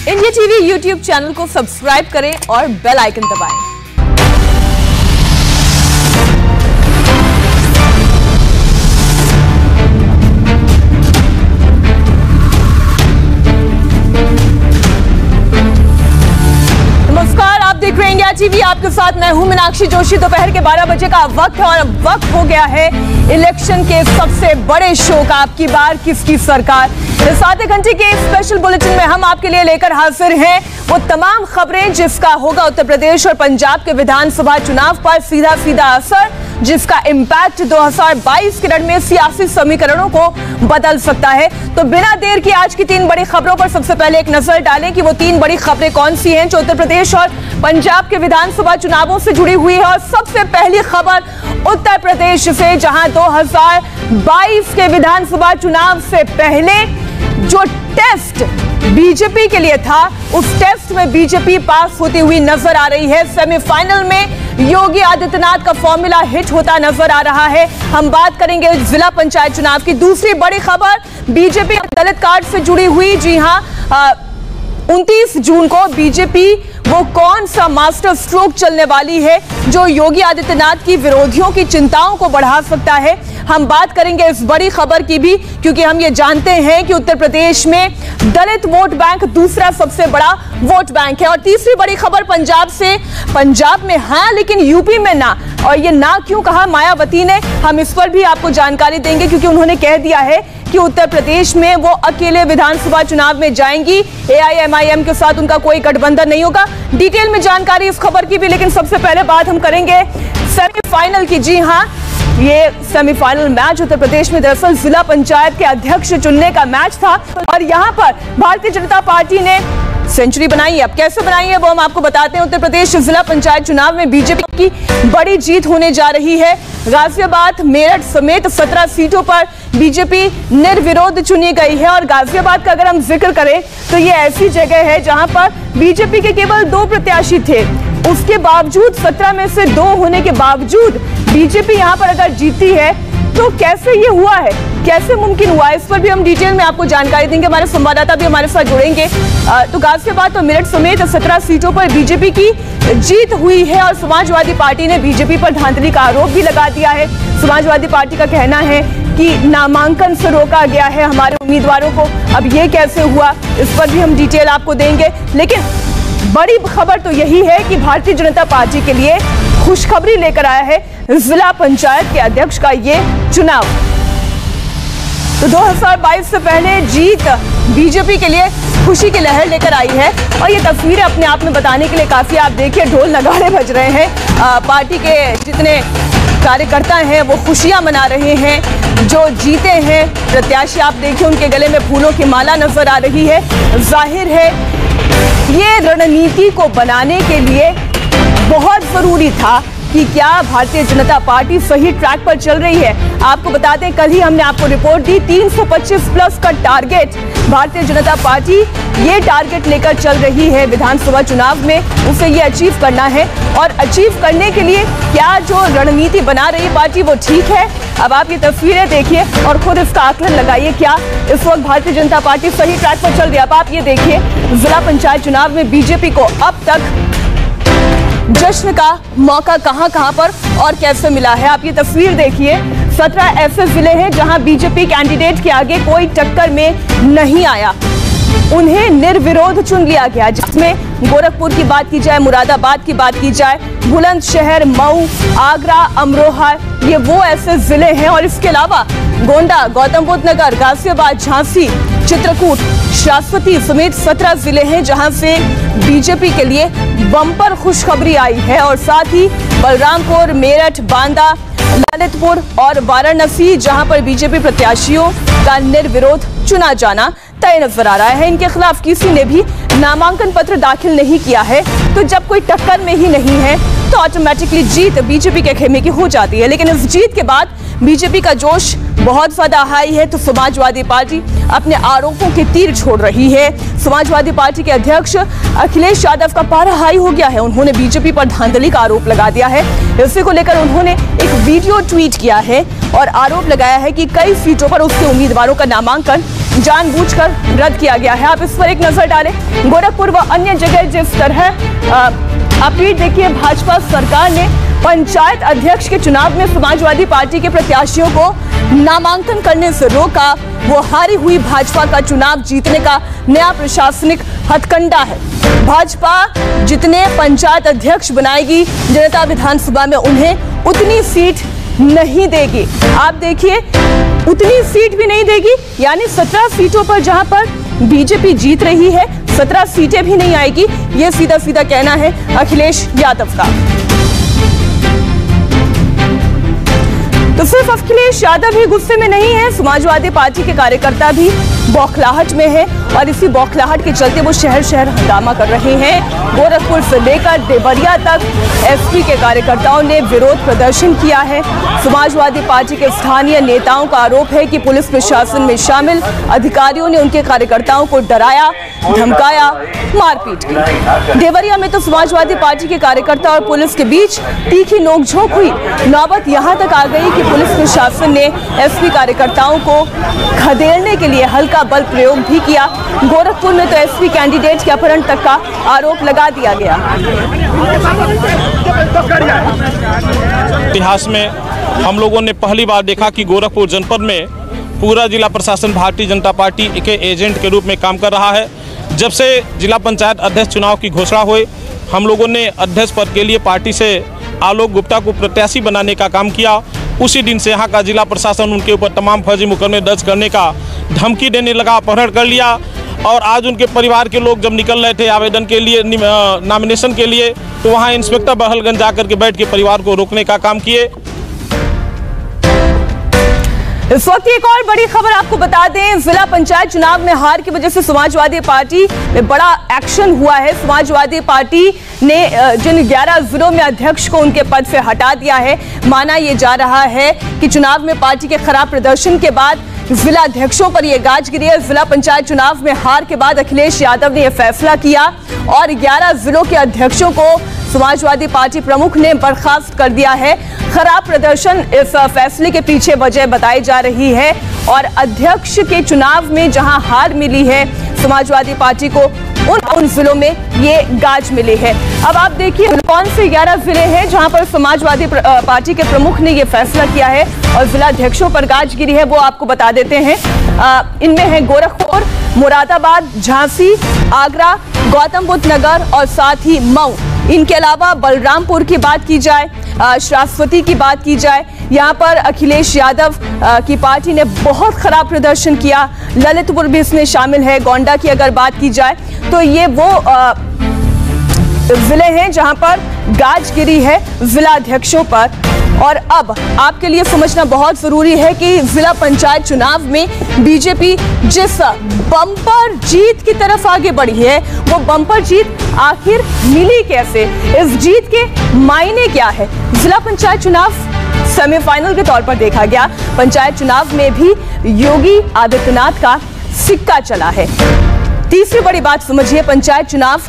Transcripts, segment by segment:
India TV YouTube channel को subscribe करें और बेल आइकन दबाएं। नमस्कार, आप देख रहे हैं इंडिया टीवी। आपके साथ मैं हूं मीनाक्षी जोशी। दोपहर के 12 बजे का वक्त है और अब वक्त हो गया है इलेक्शन के सबसे बड़े शो का। आपकी बार किसकी सरकार। इस 7 घंटे के स्पेशल बुलेटिन में हम आपके लिए लेकर हाजिर हैं वो तमाम खबरें जिसका होगा उत्तर प्रदेश और पंजाब के विधानसभा चुनाव पर सीधा सीधा असर, जिसका इम्पैक्ट 2022 के रण में सियासी समीकरणों को बदल सकता है। तो बिना देर की आज की 3 बड़ी खबरों पर सबसे पहले एक नजर डालें कि वो 3 बड़ी खबरें कौन सी हैं जो उत्तर प्रदेश और पंजाब के विधानसभा चुनावों से जुड़ी हुई है। और सबसे पहली खबर उत्तर प्रदेश से, जहां 2022 के विधानसभा चुनाव से पहले जो टेस्ट बीजेपी के लिए था, उस टेस्ट में बीजेपी पास होती हुई नजर आ रही है। सेमीफाइनल में योगी आदित्यनाथ का फॉर्मूला हिट होता नजर आ रहा है। हम बात करेंगे जिला पंचायत चुनाव की। दूसरी बड़ी खबर बीजेपी दलित कार्ड से जुड़ी हुई। जी हां, 29 जून को बीजेपी वो कौन सा मास्टर स्ट्रोक चलने वाली है जो योगी आदित्यनाथ की विरोधियों की चिंताओं को बढ़ा सकता है। हम बात करेंगे इस बड़ी खबर की भी, क्योंकि हम ये जानते हैं कि उत्तर प्रदेश में दलित वोट बैंक दूसरा सबसे बड़ा वोट बैंक है। और तीसरी बड़ी खबर पंजाब से, पंजाब में हाँ लेकिन यूपी में ना। और ये ना क्यों कहा मायावती ने, हम इस पर भी आपको जानकारी देंगे, क्योंकि उन्होंने कह दिया है कि उत्तर प्रदेश में वो अकेले विधानसभा चुनाव में जाएंगी। AIMIM के साथ उनका कोई गठबंधन नहीं होगा। डिटेल में जानकारी इस खबर की भी, लेकिन सबसे पहले बात हम करेंगे सेमीफाइनल की। जी हां, ये सेमीफाइनल मैच उत्तर प्रदेश में दरअसल जिला पंचायत के अध्यक्ष चुनने का मैच था और यहां पर भारतीय जनता पार्टी ने सेंचुरी बनाई है। अब कैसे बनाई है वो हम आपको बताते हैं। उत्तर प्रदेश जिला पंचायत चुनाव में बीजेपी की बड़ी जीत होने जा रही है। गाजियाबाद, मेरठ समेत 17 सीटों पर बीजेपी निर्विरोध चुनी गई है। और गाजियाबाद का अगर हम जिक्र करें तो ये ऐसी जगह है जहां पर बीजेपी के केवल 2 प्रत्याशी थे, उसके बावजूद 17 में से 2 होने के बावजूद बीजेपी यहां पर अगर जीती है तो कैसे ये हुआ है, कैसे मुमकिन हुआ, इस पर भी हम डिटेल में आपको जानकारी देंगे। हमारे संवाददाता भी हमारे साथ जुड़ेंगे। तो गाजियाबाद और मेरठ समेत 17 सीटों पर बीजेपी की जीत हुई है और समाजवादी पार्टी ने बीजेपी पर धांधली का आरोप भी लगा दिया है। समाजवादी पार्टी का कहना है कि नामांकन से रोका गया है हमारे उम्मीदवारों को। अब ये कैसे हुआ, इस पर भी हम डिटेल आपको देंगे। लेकिन बड़ी खबर तो यही है कि भारतीय जनता पार्टी के लिए खुशखबरी लेकर आया है जिला पंचायत के अध्यक्ष का ये चुनाव। तो 2022 से पहले जीत बीजेपी के लिए खुशी की लहर लेकर आई है और ये तस्वीरें अपने आप में बताने के लिए काफी, आप देखिए ढोल नगाड़े बज रहे हैं। पार्टी के जितने कार्यकर्ता हैं वो खुशियां मना रहे हैं। जो जीते हैं प्रत्याशी, आप देखिए उनके गले में फूलों की माला नजर आ रही है। जाहिर है ये रणनीति को बनाने के लिए बहुत जरूरी था कि क्या भारतीय जनता पार्टी सही ट्रैक पर चल रही है। आपको बता दें, कल ही हमने आपको रिपोर्ट दी, 325 प्लस का टारगेट भारतीय जनता पार्टी ये टारगेट लेकर चल रही है विधानसभा चुनाव में, उसे ये अचीव करना है। और अचीव करने के लिए क्या जो रणनीति बना रही पार्टी वो ठीक है। अब आप ये तस्वीरें देखिए और खुद इसका आकलन लगाइए, क्या इस वक्त भारतीय जनता पार्टी सही ट्रैक पर चल रही है। अब आप ये देखिए जिला पंचायत चुनाव में बीजेपी को अब तक जश्न का मौका कहां पर और कैसे मिला है। आप ये तस्वीर देखिए, 17 ऐसे जिले हैं जहां बीजेपी कैंडिडेट के आगे कोई टक्कर में नहीं आया, उन्हें निर्विरोध चुन लिया गया। जिसमें गोरखपुर की बात की जाए, मुरादाबाद की बात की जाए, बुलंदशहर, मऊ, आगरा, अमरोहा, ये वो ऐसे जिले हैं। और इसके अलावा गोंडा, गौतम बुद्ध नगर, गाजियाबाद, झांसी, चित्रकूट, शाश्वती समेत 17 जिले हैं जहां से बीजेपी के लिए बम्पर खुशखबरी आई है। और साथ ही बलरामपुर, मेरठ, बांदा, ललितपुर और वाराणसी जहां पर बीजेपी प्रत्याशियों का निर्विरोध चुना जाना तय नजर आ रहा है। इनके खिलाफ किसी ने भी नामांकन पत्र दाखिल नहीं किया है। तो जब कोई टक्कर में ही नहीं है तो ऑटोमेटिकली जीत बीजेपी के खेमे की हो जाती है। लेकिन इस जीत के बाद बीजेपी का जोश बहुत ज्यादा हाई है। तो समाजवादी पार्टी अपने आरोपों के तीर छोड़ रही है। समाजवादी पार्टी के अध्यक्ष अखिलेश यादव का पारा हाई हो गया है। उन्होंने बीजेपी पर धांधली का आरोप लगा दिया है। इसी को लेकर उन्होंने एक वीडियो ट्वीट किया है और आरोप लगाया है कि कई सीटों पर उसके उम्मीदवारों का नामांकन जानबूझकर रद्द किया गया है। आप इस पर एक नजर डालें। गोरखपुर व अन्य जगह जिस तरह अपील देखिए, भाजपा सरकार ने पंचायत अध्यक्ष के चुनाव में समाजवादी पार्टी के प्रत्याशियों को नामांकन करने से रोका। वो हारी हुई भाजपा का चुनाव जीतने का नया प्रशासनिक हथकंडा है। भाजपा जितने पंचायत अध्यक्ष बनाएगी, जनता विधानसभा में उन्हें उतनी सीट नहीं देगी। आप देखिए, उतनी सीट भी नहीं देगी, यानी 17 सीटों पर जहां पर बीजेपी जीत रही है, 17 सीटें भी नहीं आएगी। ये सीधा सीधा कहना है अखिलेश यादव का। तो सिर्फ अखिलेश यादव ही गुस्से में नहीं है, समाजवादी पार्टी के कार्यकर्ता भी बौखलाहट में है और इसी बौखलाहट के चलते वो शहर शहर हंगामा कर रहे हैं। गोरखपुर से लेकर देवरिया तक एसपी के कार्यकर्ताओं ने विरोध प्रदर्शन किया है। समाजवादी पार्टी के स्थानीय नेताओं का आरोप है कि पुलिस प्रशासन में शामिल अधिकारियों ने उनके कार्यकर्ताओं को डराया, धमकाया, मारपीट की। देवरिया में तो समाजवादी पार्टी के कार्यकर्ता और पुलिस के बीच तीखी नोकझोंक हुई। नौबत यहां तक आ गई कि पुलिस प्रशासन ने एसपी कार्यकर्ताओं को खदेड़ने के लिए हल्का बल प्रयोग भी किया। गोरखपुर में तो एसपी कैंडिडेट के अपहरण तक का आरोप लगा दिया गया। इतिहास में हम लोगों ने पहली बार देखा कि गोरखपुर जनपद में पूरा जिला प्रशासन भारतीय जनता पार्टी के एजेंट के रूप में काम कर रहा है। जब से जिला पंचायत अध्यक्ष चुनाव की घोषणा हुई, हम लोगों ने अध्यक्ष पद के लिए पार्टी से आलोक गुप्ता को प्रत्याशी बनाने का काम किया। उसी दिन से यहाँ का जिला प्रशासन उनके ऊपर तमाम फर्जी मुकदमे दर्ज करने का धमकी देने लगा, अपहरण कर लिया। और आज उनके परिवार के लोग जब निकल रहे थे आवेदन के लिए, नॉमिनेशन के लिए, तो वहाँ इंस्पेक्टर बहलगंज जाकर के बैठ के परिवार को रोकने का काम किए। इस वक्त एक और बड़ी खबर आपको बता दें, जिला पंचायत चुनाव में हार की वजह से समाजवादी पार्टी में बड़ा एक्शन हुआ है। समाजवादी पार्टी ने जिन 11 जिलों में अध्यक्ष को उनके पद से हटा दिया है, माना यह जा रहा है कि चुनाव में पार्टी के खराब प्रदर्शन के बाद जिला अध्यक्षों पर यह गाज गिरी है। जिला पंचायत चुनाव में हार के बाद अखिलेश यादव ने यह फैसला किया और 11 जिलों के अध्यक्षों को समाजवादी पार्टी प्रमुख ने बर्खास्त कर दिया है। खराब प्रदर्शन इस फैसले के पीछे वजह बताई जा रही है और अध्यक्ष के चुनाव में जहां हार मिली है समाजवादी पार्टी को, उन जिलों में ये गाज मिली है। अब आप देखिए कौन से 11 जिले हैं जहां पर समाजवादी पार्टी के प्रमुख ने ये फैसला किया है और जिला अध्यक्षों पर गाज गिरी है, वो आपको बता देते हैं। इनमें है गोरखपुर, मुरादाबाद, झांसी, आगरा, गौतम बुद्ध नगर और साथ ही मऊ। इनके अलावा बलरामपुर की बात की जाए, श्रावस्ती की बात की जाए, यहाँ पर अखिलेश यादव की पार्टी ने बहुत खराब प्रदर्शन किया। ललितपुर भी इसमें शामिल है। गोंडा की अगर बात की जाए तो ये वो जिले हैं जहां पर गाज गिरी है जिला अध्यक्षों पर। और अब आपके लिए समझना बहुत जरूरी है कि जिला पंचायत चुनाव में बीजेपी जिस बम्पर जीत की तरफ आगे बढ़ी है, वो बम्पर जीत आखिर मिली कैसे, इस जीत के मायने क्या है। जिला पंचायत चुनाव सेमीफाइनल के तौर पर देखा गया। पंचायत चुनाव में भी योगी आदित्यनाथ का सिक्का चला है। तीसरी बड़ी बात समझिए, पंचायत चुनाव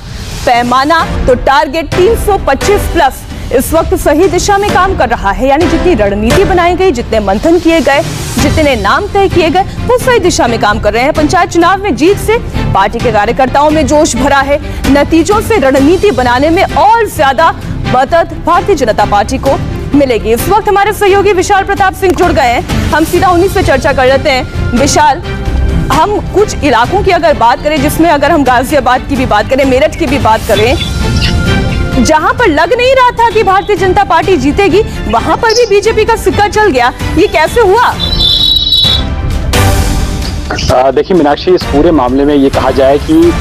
पैमाना तो टारगेट 325 प्लस इस वक्त सही दिशा में काम कर रहा है। यानी जितनी रणनीति बनाई गई, जितने मंथन किए गए, जितने नाम तय किए गए, वो सही दिशा में काम कर रहे हैं। पंचायत चुनाव में जीत से पार्टी के कार्यकर्ताओं में जोश भरा है। नतीजों से रणनीति बनाने में और ज्यादा मदद भारतीय जनता पार्टी को मिलेगी। इस वक्त हमारे सहयोगी विशाल प्रताप सिंह जुड़ गए हैं। हम सीधा उन्हीं से चर्चा कर लेते हैं। विशाल, हम कुछ इलाकों की अगर बात करें, जिसमें अगर हम गाजियाबाद की भी बात करें, मेरठ की भी बात करें, जहां पर लग नहीं रहा था कि भारतीय जनता पार्टी जीतेगी, वहां पर भी बीजेपी का सिक्का चल गया। ये कैसे हुआ? देखिए मीनाक्षी, इस पूरे मामले में ये कहा जाए कि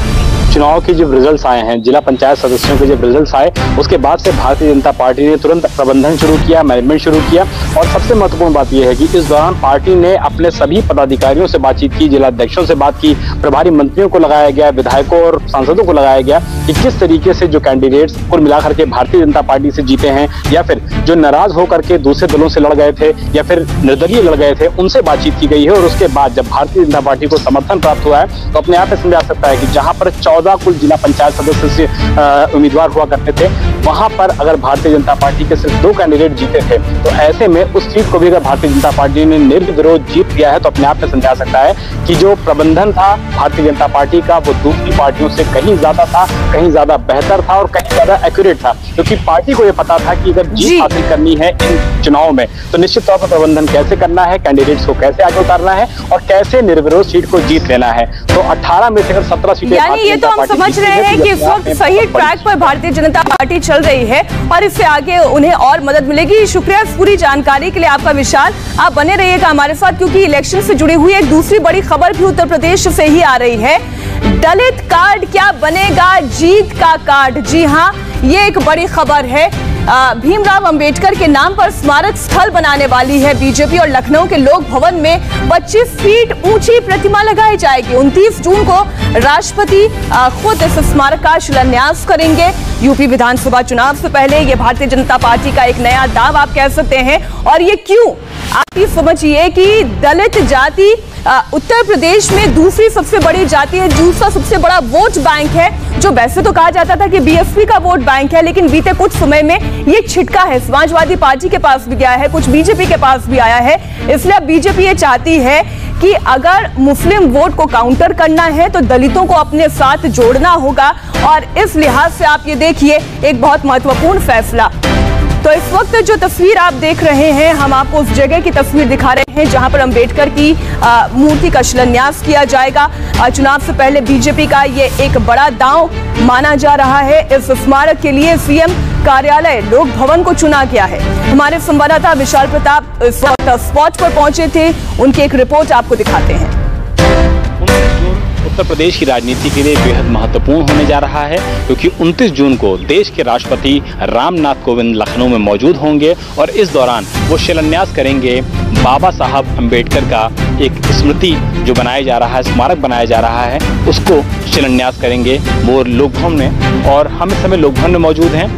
चुनाव के जब रिजल्ट्स आए हैं, जिला पंचायत सदस्यों के जब रिजल्ट्स आए, उसके बाद से भारतीय जनता पार्टी ने तुरंत प्रबंधन शुरू किया, मैनेजमेंट शुरू किया। और सबसे महत्वपूर्ण बात यह है कि इस दौरान पार्टी ने अपने सभी पदाधिकारियों से बातचीत की, जिला अध्यक्षों से बात की, प्रभारी मंत्रियों को लगाया गया, विधायकों और सांसदों को लगाया गया कि किस तरीके से जो कैंडिडेट्स कुल मिलाकर के भारतीय जनता पार्टी से जीते हैं या फिर जो नाराज होकर के दूसरे दलों से लड़ गए थे या फिर निर्दलीय लड़ गए थे, उनसे बातचीत की गई है। और उसके बाद जब भारतीय जनता पार्टी को समर्थन प्राप्त हुआ है, तो अपने आप में समझ आ सकता है कि जहां पर 14 14 कुल जिला पंचायत सदस्य से उम्मीदवार हुआ करते थे, वहां पर अगर भारतीय जनता पार्टी के सिर्फ 2 कैंडिडेट जीते थे, तो ऐसे में उस सीट को भी अगर भारतीय जनता पार्टी ने निर्विरोध जीत लिया है तो अपने आप में समझा सकता है कि जो प्रबंधन था भारतीय जनता पार्टी का वो दूसरी पार्टियों से कहीं ज्यादा था, कहीं ज्यादा बेहतर था और कहीं ज्यादा एक्यूरेट था, क्योंकि पार्टी को यह पता था कि अगर जीत हासिल करनी है इन चुनाव में तो निश्चित तौर पर प्रबंधन कैसे करना है, कैंडिडेट्स को कैसे आगे उतारना है और कैसे निर्विरोध सीट को जीत लेना है। तो 18 में से अगर 17 सीटें, यानी ये तो हम समझ रहे हैं कि इस वक्त सही ट्रैक पर भारतीय जनता पार्टी चल रही है और इससे आगे उन्हें और मदद मिलेगी। शुक्रिया इस पूरी जानकारी के लिए आपका विशाल। आप बने रहिएगा हमारे साथ, क्योंकि इलेक्शन से जुड़ी हुई एक दूसरी बड़ी खबर भी उत्तर प्रदेश से ही आ रही है। दलित कार्ड क्या बनेगा जीत का कार्ड? जी हाँ, ये एक बड़ी खबर है। भीमराव अंबेडकर के नाम पर स्मारक स्थल बनाने वाली है बीजेपी और लखनऊ के लोक भवन में 25 फीट ऊंची प्रतिमा लगाई जाएगी। 29 जून को राष्ट्रपति खुद इस स्मारक का शिलान्यास करेंगे। यूपी विधानसभा चुनाव से पहले ये भारतीय जनता पार्टी का एक नया दाव आप कह सकते हैं। और ये क्यों? आप ये समझिए कि दलित जाति उत्तर प्रदेश में दूसरी सबसे बड़ी जाति है, दूसरा सबसे बड़ा वोट बैंक है, जो वैसे तो कहा जाता था कि बीएसपी का वोट बैंक है, लेकिन बीते कुछ समय में ये छिटका है, समाजवादी पार्टी के पास भी गया है, कुछ बीजेपी के पास भी आया है। इसलिए अब बीजेपी ये चाहती है कि अगर मुस्लिम वोट को काउंटर करना है तो दलितों को अपने साथ जोड़ना होगा। और इस लिहाज से आप ये देखिए एक बहुत महत्वपूर्ण फैसला। तो इस वक्त जो तस्वीर आप देख रहे हैं, हम आपको उस जगह की तस्वीर दिखा रहे हैं जहां पर अंबेडकर की मूर्ति का शिलान्यास किया जाएगा। चुनाव से पहले बीजेपी का ये एक बड़ा दांव माना जा रहा है। इस स्मारक के लिए सीएम कार्यालय लोक भवन को चुना गया है। हमारे संवाददाता विशाल प्रताप इस वक्त स्पॉट पर पहुंचे थे, उनकी एक रिपोर्ट आपको दिखाते हैं। उत्तर प्रदेश की राजनीति के लिए बेहद महत्वपूर्ण होने जा रहा है, क्योंकि 29 जून को देश के राष्ट्रपति रामनाथ कोविंद लखनऊ में मौजूद होंगे और इस दौरान वो शिलान्यास करेंगे बाबा साहब अंबेडकर का एक स्मृति जो बनाया जा रहा है, स्मारक बनाया जा रहा है, उसको शिलान्यास करेंगे वो लोक भवन में। और हम इस समय लोक भवन में मौजूद हैं।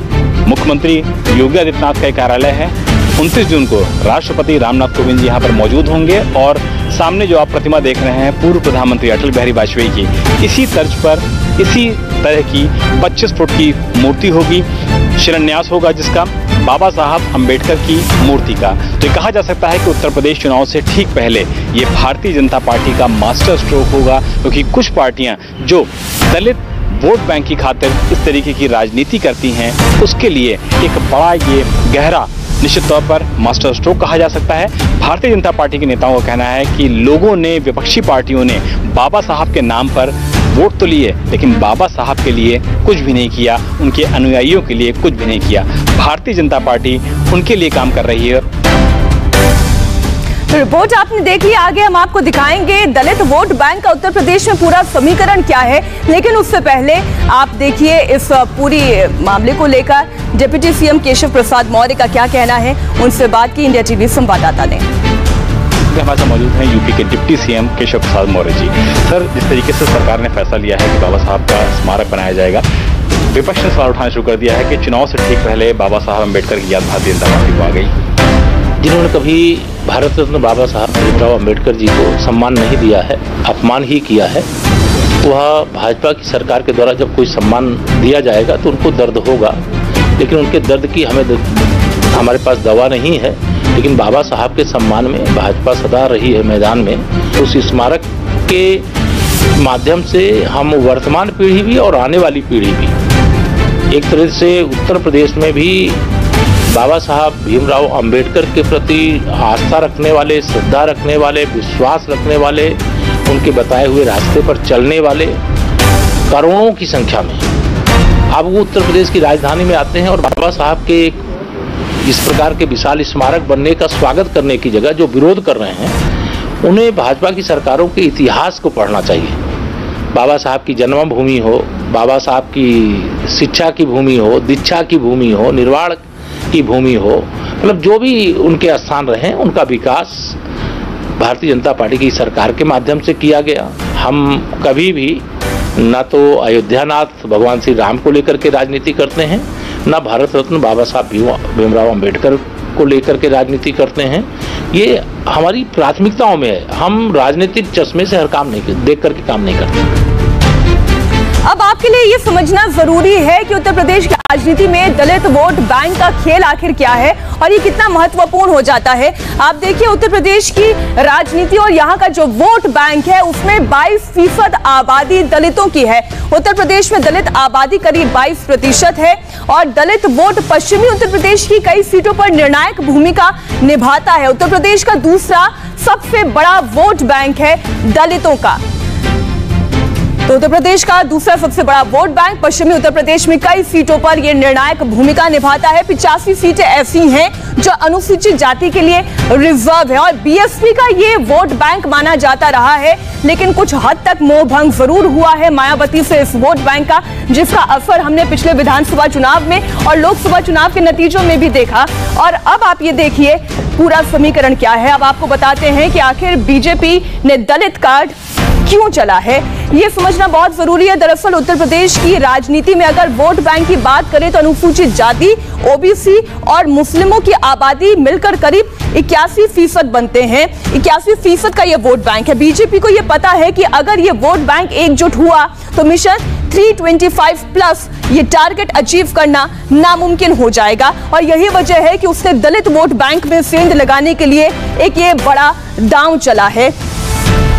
मुख्यमंत्री योगी आदित्यनाथ का कार्यालय है। 29 जून को राष्ट्रपति रामनाथ कोविंद जी यहाँ पर मौजूद होंगे और सामने जो आप प्रतिमा देख रहे हैं पूर्व प्रधानमंत्री अटल बिहारी वाजपेयी की, इसी तर्ज पर इसी तरह की 25 फुट की मूर्ति होगी, शिलान्यास होगा जिसका बाबा साहब अंबेडकर की मूर्ति का। तो कहा जा सकता है कि उत्तर प्रदेश चुनाव से ठीक पहले ये भारतीय जनता पार्टी का मास्टर स्ट्रोक होगा, क्योंकि कुछ पार्टियां जो दलित वोट बैंक की खातिर इस तरीके की राजनीति करती हैं, उसके लिए एक बड़ा ये गहरा निश्चित तौर पर मास्टर स्ट्रोक कहा जा सकता है। भारतीय जनता पार्टी के नेताओं का कहना है कि लोगों ने, विपक्षी पार्टियों ने बाबा साहब के नाम पर वोट तो लिए, लेकिन बाबा साहब के लिए कुछ भी नहीं किया, उनके अनुयायियों के लिए कुछ भी नहीं किया। भारतीय जनता पार्टी उनके लिए काम कर रही है। तो रिपोर्ट आपने देख ली, आगे हम आपको दिखाएंगे दलित वोट बैंक का उत्तर प्रदेश में पूरा समीकरण क्या है। लेकिन उससे पहले आप देखिए इस पूरी मामले को लेकर डिप्टी सीएम केशव प्रसाद मौर्य का क्या कहना है। उनसे बात की इंडिया टीवी संवाददाता ने। हमारे साथ मौजूद हैं यूपी के deputy CM Keshav Prasad Maurya ji. Sir, जिस तरीके से सरकार ने फैसला लिया है कि बाबा साहब का स्मारक बनाया जाएगा, विपक्ष ने सवाल उठाना शुरू कर दिया है कि चुनाव से ठीक पहले बाबा साहब अम्बेडकर की याद भारतीय जनता पार्टी को आ गई। जिन्होंने कभी भारत रत्न बाबा साहब भीमराव अंबेडकर जी को सम्मान नहीं दिया है, अपमान ही किया है, वह भाजपा की सरकार के द्वारा जब कोई सम्मान दिया जाएगा तो उनको दर्द होगा। लेकिन उनके दर्द की हमारे पास दवा नहीं है। लेकिन बाबा साहब के सम्मान में भाजपा सदा रही है मैदान में। उस स्मारक के माध्यम से हम वर्तमान पीढ़ी भी और आने वाली पीढ़ी भी एक तरह से उत्तर प्रदेश में भी बाबा साहब भीमराव अंबेडकर के प्रति आस्था रखने वाले, श्रद्धा रखने वाले, विश्वास रखने वाले, उनके बताए हुए रास्ते पर चलने वाले करोड़ों की संख्या में अब वो उत्तर प्रदेश की राजधानी में आते हैं और बाबा साहब के इस प्रकार के विशाल स्मारक बनने का स्वागत करने की जगह जो विरोध कर रहे हैं, उन्हें भाजपा की सरकारों के इतिहास को पढ़ना चाहिए। बाबा साहब की जन्मभूमि हो, बाबा साहब की शिक्षा की भूमि हो, दीक्षा की भूमि हो, निर्वाण की भूमि हो, मतलब जो भी उनके स्थान रहे उनका विकास भारतीय जनता पार्टी की सरकार के माध्यम से किया गया। हम कभी भी न तो अयोध्यानाथ भगवान श्री राम को लेकर के राजनीति करते हैं, न भारत रत्न बाबा साहब भीमराव अंबेडकर को लेकर के राजनीति करते हैं। ये हमारी प्राथमिकताओं में है। हम राजनीतिक चश्मे से हर काम नहीं देख करके काम नहीं करते। अब आपके आपके लिए ये समझना जरूरी है कि उत्तर प्रदेश की राजनीति में दलित वोट बैंक का खेल आखिर क्या है और ये कितना महत्वपूर्ण हो जाता है। आप देखिए उत्तर प्रदेश की राजनीति और यहाँ का जो वोट बैंक है उसमें 22% आबादी दलितों की है। उत्तर प्रदेश में दलित आबादी करीब 22% है और दलित वोट पश्चिमी उत्तर प्रदेश की कई सीटों पर निर्णायक भूमिका निभाता है। उत्तर प्रदेश का दूसरा सबसे बड़ा वोट बैंक है दलितों का। तो उत्तर प्रदेश का दूसरा सबसे बड़ा वोट बैंक पश्चिमी उत्तर प्रदेश में कई सीटों पर यह निर्णायक भूमिका निभाता है। 85 सीटें ऐसी हैं जो अनुसूचित जाति के लिए रिजर्व है और बीएसपी का ये वोट बैंक माना जाता रहा है, लेकिन कुछ हद तक मोह भंग जरूर हुआ है मायावती से इस वोट बैंक का, जिसका असर हमने पिछले विधानसभा चुनाव में और लोकसभा चुनाव के नतीजों में भी देखा। और अब आप ये देखिए पूरा समीकरण क्या है। अब आपको बताते हैं कि आखिर बीजेपी ने दलित कार्ड क्यों चला है, ये समझना बहुत जरूरी है। दरअसल उत्तर प्रदेश की राजनीति में अगर वोट बैंक की बात करें तो अनुसूचित जाति, ओबीसी और मुस्लिमों की आबादी मिलकर करीब 81% बनते हैं। 81% का ये वोट बैंक है। बीजेपी को ये पता है कि अगर ये वोट बैंक एकजुट हुआ तो मिशन 325+ ये टारगेट अचीव करना नामुमकिन हो जाएगा और यही वजह है कि उसने दलित वोट बैंक में सेंध लगाने के लिए एक ये बड़ा दांव चला है।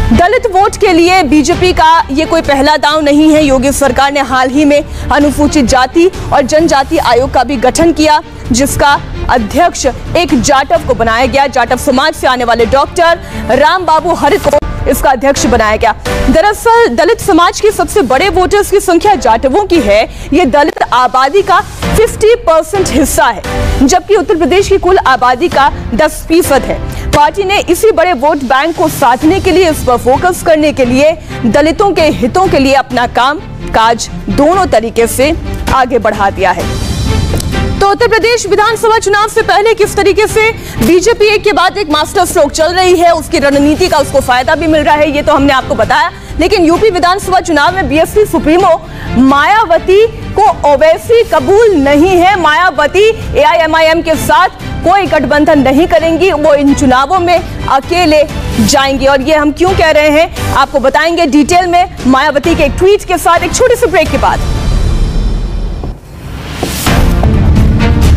दलित वोट के लिए बीजेपी का ये कोई पहला दांव नहीं है। योगी सरकार ने हाल ही में अनुसूचित जाति और जनजाति आयोग का भी गठन किया, जिसका अध्यक्ष एक जाटव को बनाया गया। जाटव समाज से आने वाले डॉक्टर रामबाबू हरि को इसका अध्यक्ष बनाया गया। दरअसल दलित समाज के सबसे बड़े वोटर्स की संख्या जाटवों की है। ये दलित आबादी का 50% हिस्सा है, जबकि उत्तर प्रदेश की कुल आबादी का 10% है। पार्टी ने इसी बड़े वोट बैंक को साधने के लिए, इस पर फोकस करने के लिए दलितों के हितों के लिए अपना काम काज दोनों तरीके से आगे बढ़ा दिया है। तो उत्तर प्रदेश विधानसभा चुनाव से पहले किस तरीके से बीजेपी एक के बाद एक मास्टर स्ट्रोक चल रही है, उसकी रणनीति का उसको फायदा भी मिल रहा है, ये तो हमने आपको बताया। लेकिन यूपी विधानसभा चुनाव में बीएसपी सुप्रीमो मायावती को ओवैसी कबूल नहीं है। मायावती एआईएमआईएम के साथ कोई गठबंधन नहीं करेंगी, वो इन चुनावों में अकेले जाएंगी। और ये हम क्यों कह रहे हैं आपको बताएंगे डिटेल में मायावती के एक ट्वीट के साथ, एक छोटे से ब्रेक के बाद।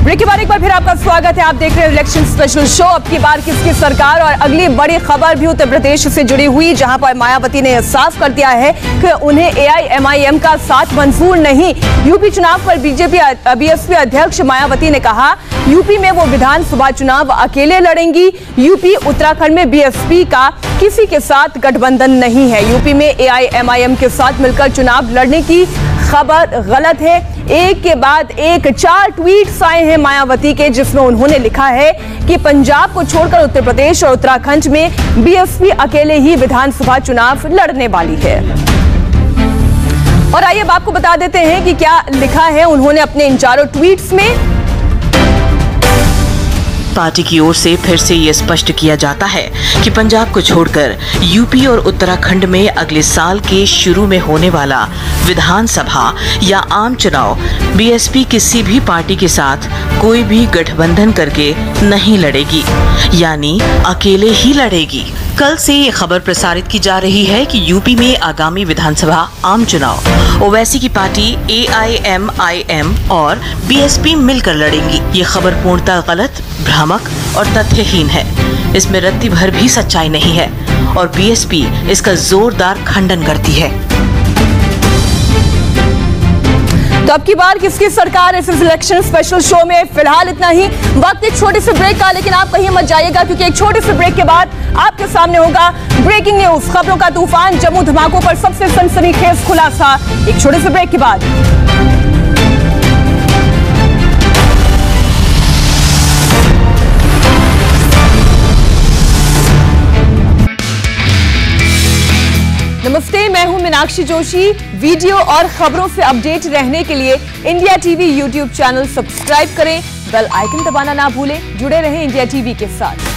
ब्रेक के बाद एक बार फिर आपका स्वागत है। आप देख रहे हैं इलेक्शन स्पेशल शो। अब की बार किसकी सरकार, और अगली बड़ी खबर भी उत्तर प्रदेश से जुड़ी हुई, जहां पर मायावती ने साफ कर दिया है कि उन्हें एआईएमआईएम का साथ मंजूर नहीं। यूपी चुनाव पर बीएसपी अध्यक्ष मायावती ने कहा यूपी में वो विधानसभा चुनाव अकेले लड़ेंगी। यूपी उत्तराखंड में बीएसपी का किसी के साथ गठबंधन नहीं है। यूपी में एआईएमआईएम के साथ मिलकर चुनाव लड़ने की खबर गलत है। एक के बाद एक 4 ट्वीट्स आए हैं मायावती के, जिसमें उन्होंने लिखा है कि पंजाब को छोड़कर उत्तर प्रदेश और उत्तराखंड में बीएसपी अकेले ही विधानसभा चुनाव लड़ने वाली है। और आइए अब आपको बता देते हैं कि क्या लिखा है उन्होंने अपने इन 4 ट्वीट्स में। पार्टी की ओर से फिर से ये स्पष्ट किया जाता है कि पंजाब को छोड़कर यूपी और उत्तराखंड में अगले साल के शुरू में होने वाला विधानसभा या आम चुनाव बीएसपी किसी भी पार्टी के साथ कोई भी गठबंधन करके नहीं लड़ेगी, यानी अकेले ही लड़ेगी। कल से ये खबर प्रसारित की जा रही है कि यूपी में आगामी विधानसभा आम चुनाव ओवैसी की पार्टी एआईएमआईएम और बीएसपी मिलकर लड़ेंगी। ये खबर पूर्णतः गलत, भ्रामक और तथ्यहीन है। इसमें रत्ती भर भी सच्चाई नहीं है और बीएसपी इसका जोरदार खंडन करती है। तो अब की बार किसकी सरकार इस इलेक्शन स्पेशल शो में फिलहाल इतना ही। वक्त एक छोटे से ब्रेक का, लेकिन आप कहीं मत जाइएगा क्योंकि एक छोटे से ब्रेक के बाद आपके सामने होगा ब्रेकिंग न्यूज, खबरों का तूफान, जम्मू धमाकों पर सबसे सनसनीखेज खुलासा। एक छोटे से ब्रेक के बाद। नमस्ते, मैं हूं मीनाक्षी जोशी। वीडियो और खबरों से अपडेट रहने के लिए India TV YouTube channel subscribe करें, बेल आइकन दबाना ना भूलें। जुड़े रहें इंडिया टीवी के साथ।